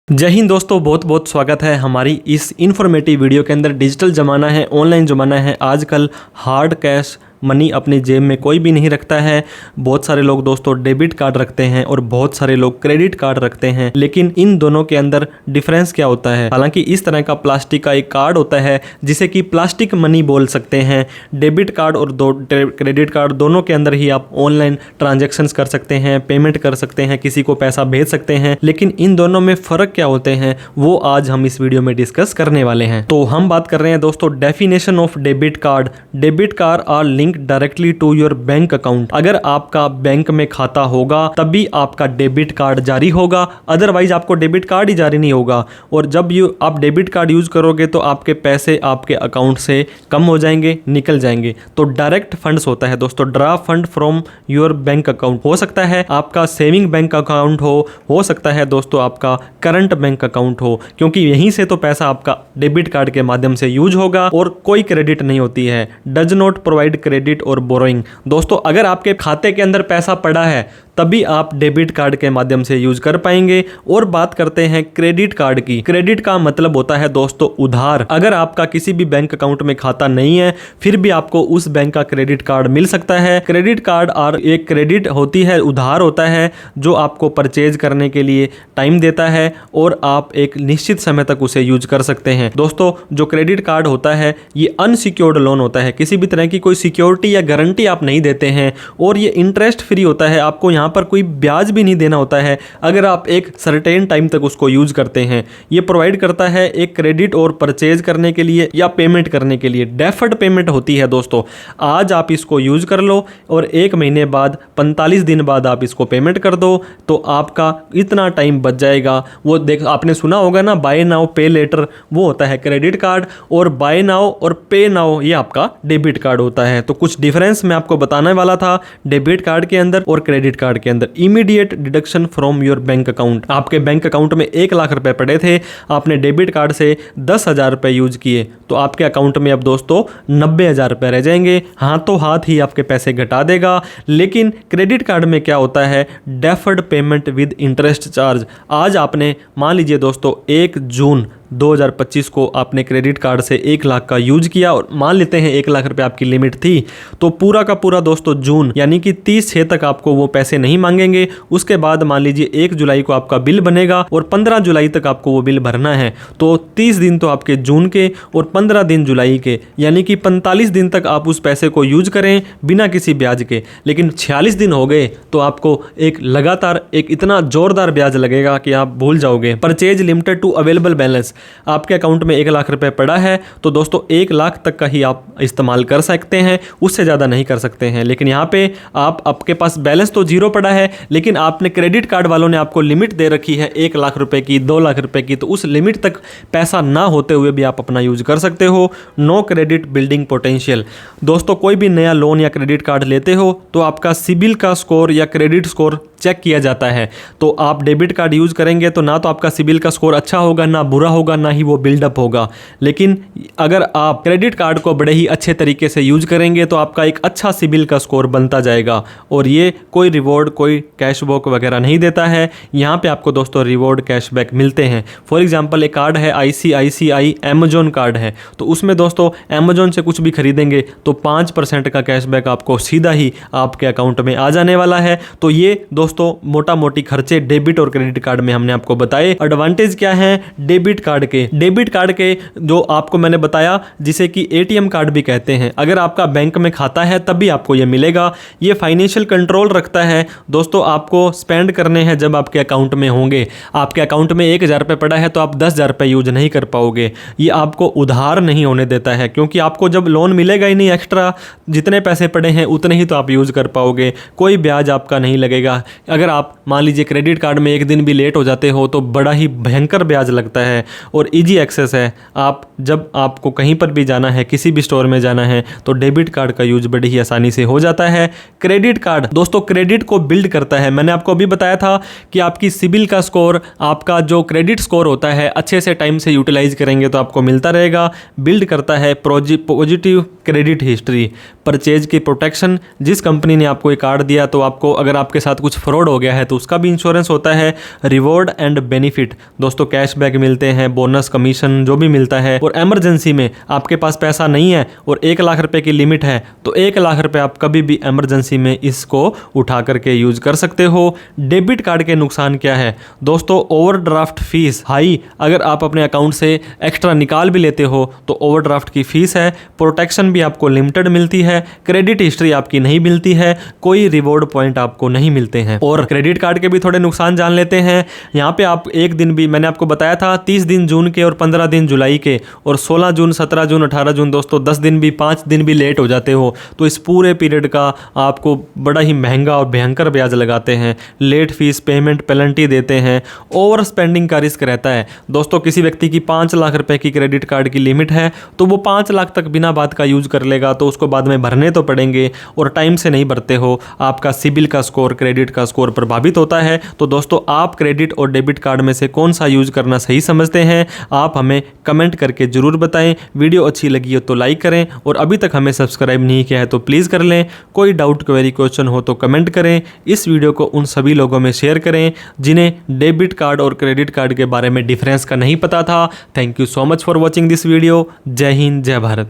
जय हिंद दोस्तों, बहुत बहुत स्वागत है हमारी इस इन्फॉर्मेटिव वीडियो के अंदर। डिजिटल ज़माना है, ऑनलाइन ज़माना है। आजकल हार्ड कैश मनी अपनी जेब में कोई भी नहीं रखता है। बहुत सारे लोग दोस्तों डेबिट कार्ड रखते हैं और बहुत सारे लोग क्रेडिट कार्ड रखते हैं, लेकिन इन दोनों के अंदर डिफरेंस क्या होता है? हालांकि इस तरह का प्लास्टिक का एक कार्ड होता है जिसे कि प्लास्टिक मनी बोल सकते हैं। डेबिट कार्ड और क्रेडिट कार्ड दोनों के अंदर ही आप ऑनलाइन ट्रांजेक्शन्स कर सकते हैं, पेमेंट कर सकते हैं, किसी को पैसा भेज सकते हैं। लेकिन इन दोनों में फ़र्क क्या होते हैं वो आज हम इस वीडियो में डिस्कस करने वाले हैं। तो हम बात कर रहे हैं दोस्तों definition of debit card. Debit card are link directly to your bank account. अगर आपका बैंक में खाता होगा तभी आपका डेबिट कार्ड जारी होगा, अदरवाइज आपको डेबिट कार्ड ही जारी नहीं होगा। और जब आप डेबिट कार्ड यूज करोगे तो आपके पैसे आपके अकाउंट से कम हो जाएंगे, निकल जाएंगे। तो डायरेक्ट फंड्स होता है दोस्तों, draw fund from your bank account. हो सकता है आपका सेविंग बैंक अकाउंट हो सकता है दोस्तों आपका करंट बैंक अकाउंट हो, क्योंकि यहीं से तो पैसा आपका डेबिट कार्ड के माध्यम से यूज होगा और कोई क्रेडिट नहीं होती है। डज नॉट प्रोवाइड क्रेडिट और बोरोइंग। दोस्तों अगर आपके खाते के अंदर पैसा पड़ा है तभी आप डेबिट कार्ड के माध्यम से यूज कर पाएंगे। और बात करते हैं क्रेडिट कार्ड की। क्रेडिट का मतलब होता है दोस्तों उधार। अगर आपका किसी भी बैंक अकाउंट में खाता नहीं है फिर भी आपको उस बैंक का क्रेडिट कार्ड मिल सकता है। क्रेडिट कार्ड और एक क्रेडिट होती है, उधार होता है जो आपको परचेज करने के लिए टाइम देता है और आप एक निश्चित समय तक उसे यूज कर सकते हैं। दोस्तों जो क्रेडिट कार्ड होता है ये अनसिक्योर्ड लोन होता है, किसी भी तरह की कोई सिक्योरिटी या गारंटी आप नहीं देते हैं और ये इंटरेस्ट फ्री होता है। आपको यहाँ पर कोई ब्याज भी नहीं देना होता है अगर आप एक सर्टेन टाइम तक उसको यूज करते हैं। ये प्रोवाइड करता है एक क्रेडिट और परचेज करने के लिए या पेमेंट करने के लिए। डेफर्ड पेमेंट होती है दोस्तों, आज आप इसको यूज कर लो और 1 महीने बाद 45 दिन बाद आप इसको पेमेंट कर दो तो आपका इतना टाइम बच जाएगा। वो देख आपने सुना होगा ना, बाय नाउ पे लेटर, वो होता है क्रेडिट कार्ड और बाय नाउ और पे नाउ ये आपका डेबिट कार्ड होता है। तो कुछ डिफरेंस मैं आपको बताने वाला था डेबिट कार्ड के अंदर और क्रेडिट कार्ड के अंदर। Immediate deduction from your bank account. आपके बैंक अकाउंट में 1 लाख रुपए पड़े थे, आपने डेबिट कार्ड से 10,000 रुपए यूज किए तो आपके अकाउंट में अब दोस्तों 90,000 रुपए रह जाएंगे। हाथों हाथ ही आपके पैसे घटा देगा। लेकिन क्रेडिट कार्ड में क्या होता है, deferred payment with interest charge. आज आपने मान लीजिए दोस्तों 1 जून 2025 को आपने क्रेडिट कार्ड से 1 लाख का यूज किया और मान लेते हैं 1 लाख रुपए आपकी लिमिट थी, तो पूरा का पूरा दोस्तों जून यानी कि 30/6 तक आपको वो पैसे नहीं मांगेंगे। उसके बाद मान लीजिए 1 जुलाई को आपका बिल बनेगा और 15 जुलाई तक आपको वो बिल भरना है। तो 30 दिन तो आपके जून के और 15 दिन जुलाई के, यानी कि 45 दिन तक आप उस पैसे को यूज करें बिना किसी ब्याज के। लेकिन 46 दिन हो गए तो आपको एक लगातार एक इतना जोरदार ब्याज लगेगा कि आप भूल जाओगे। Purchase limited to available balance. आपके अकाउंट में 1 लाख रुपए पड़ा है तो दोस्तों 1 लाख तक का ही आप इस्तेमाल कर सकते हैं, उससे ज़्यादा नहीं कर सकते हैं। लेकिन यहाँ पे आपके पास बैलेंस तो 0 पड़ा है, लेकिन आपने क्रेडिट कार्ड वालों ने आपको लिमिट दे रखी है 1 लाख रुपए की, 2 लाख रुपए की, तो उस लिमिट तक पैसा ना होते हुए भी आप अपना यूज कर सकते हो। No credit building potential. दोस्तों कोई भी नया लोन या क्रेडिट कार्ड लेते हो तो आपका सिबिल का स्कोर या क्रेडिट स्कोर चेक किया जाता है। तो आप डेबिट कार्ड यूज करेंगे तो ना तो आपका सिबिल का स्कोर अच्छा होगा, ना बुरा होगा, ना ही वो बिल्डअप होगा। लेकिन अगर आप क्रेडिट कार्ड को बड़े ही अच्छे तरीके से यूज करेंगे तो आपका एक अच्छा सिबिल का स्कोर बनता जाएगा। और ये कोई रिवॉर्ड, कोई कैशबैक वगैरह नहीं देता है। यहाँ पे आपको दोस्तों रिवॉर्ड कैशबैक मिलते हैं। फॉर एग्जांपल एक कार्ड है ICICI अमेजोन कार्ड है, तो उसमें दोस्तों अमेजोन से कुछ भी खरीदेंगे तो 5% का कैशबैक आपको सीधा ही आपके अकाउंट में आ जाने वाला है। तो ये दोस्तों मोटा मोटी खर्चे डेबिट और क्रेडिट कार्ड में हमने आपको बताए। एडवांटेज क्या है डेबिट कार्ड के? डेबिट कार्ड के जो आपको मैंने बताया जिसे कि ATM कार्ड भी कहते हैं, अगर आपका बैंक में खाता है तभी आपको ये मिलेगा। ये फाइनेंशियल कंट्रोल रखता है दोस्तों, आपको स्पेंड करने हैं जब आपके अकाउंट में होंगे। आपके अकाउंट में 1,000 रुपये पड़ा है तो आप 10,000 रुपये यूज नहीं कर पाओगे। ये आपको उधार नहीं होने देता है, क्योंकि आपको जब लोन मिलेगा ही नहीं, एक्स्ट्रा जितने पैसे पड़े हैं उतने ही तो आप यूज कर पाओगे, कोई ब्याज आपका नहीं लगेगा। अगर आप मान लीजिए क्रेडिट कार्ड में 1 दिन भी लेट हो जाते हो तो बड़ा ही भयंकर ब्याज लगता है। और इजी एक्सेस है, आप जब आपको कहीं पर भी जाना है, किसी भी स्टोर में जाना है तो डेबिट कार्ड का यूज बड़ी ही आसानी से हो जाता है। क्रेडिट कार्ड दोस्तों क्रेडिट को बिल्ड करता है। मैंने आपको अभी बताया था कि आपकी सिबिल का स्कोर, आपका जो क्रेडिट स्कोर होता है, अच्छे से टाइम से यूटिलाइज करेंगे तो आपको मिलता रहेगा। बिल्ड करता है पॉजिटिव क्रेडिट हिस्ट्री, परचेज की प्रोटेक्शन। जिस कंपनी ने आपको ये कार्ड दिया तो आपको अगर आपके साथ कुछ फ्रॉड हो गया है तो उसका भी इंश्योरेंस होता है। रिवॉर्ड एंड बेनिफिट, दोस्तों कैशबैक मिलते हैं, बोनस, कमीशन जो भी मिलता है। और इमरजेंसी में आपके पास पैसा नहीं है और 1 लाख रुपए की लिमिट है तो 1 लाख रुपए आप कभी भी इमरजेंसी में इसको उठा करके यूज कर सकते हो। डेबिट कार्ड के नुकसान क्या है दोस्तों? ओवरड्राफ्ट फीस हाई, अगर आप अपने अकाउंट से एक्स्ट्रा निकाल भी लेते हो तो ओवरड्राफ्ट की फीस है। प्रोटेक्शन भी आपको लिमिटेड मिलती है, क्रेडिट हिस्ट्री आपकी नहीं मिलती है, कोई रिवॉर्ड पॉइंट आपको नहीं मिलते हैं। और क्रेडिट कार्ड के भी थोड़े नुकसान जान लेते हैं। यहाँ पे आप एक दिन भी, मैंने आपको बताया था 30 दिन जून के और 15 दिन जुलाई के, और 16 जून, 17 जून, 18 जून दोस्तों 10 दिन भी, 5 दिन भी लेट हो जाते हो तो इस पूरे पीरियड का आपको बड़ा ही महंगा और भयंकर ब्याज लगाते हैं, लेट फीस पेमेंट पेनल्टी देते हैं, ओवर स्पेंडिंग का रिस्क रहता है। दोस्तों किसी व्यक्ति की 5 लाख रुपए की क्रेडिट कार्ड की लिमिट है तो वो 5 लाख तक बिना बात का यूज कर लेगा तो उसको बाद में भरने तो पड़ेंगे, और टाइम से नहीं भरते हो आपका सिबिल का स्कोर, क्रेडिट का स्कोर प्रभावित होता है। तो दोस्तों आप क्रेडिट और डेबिट कार्ड में से कौन सा यूज करना सही समझते हैं, आप हमें कमेंट करके जरूर बताएं। वीडियो अच्छी लगी हो तो लाइक करें और अभी तक हमें सब्सक्राइब नहीं किया है तो प्लीज़ कर लें। कोई डाउट, क्वेरी, क्वेश्चन हो तो कमेंट करें। इस वीडियो को उन सभी लोगों में शेयर करें जिन्हें डेबिट कार्ड और क्रेडिट कार्ड के बारे में डिफरेंस का नहीं पता था। Thank you so much for watching this video. जय हिंद, जय भारत।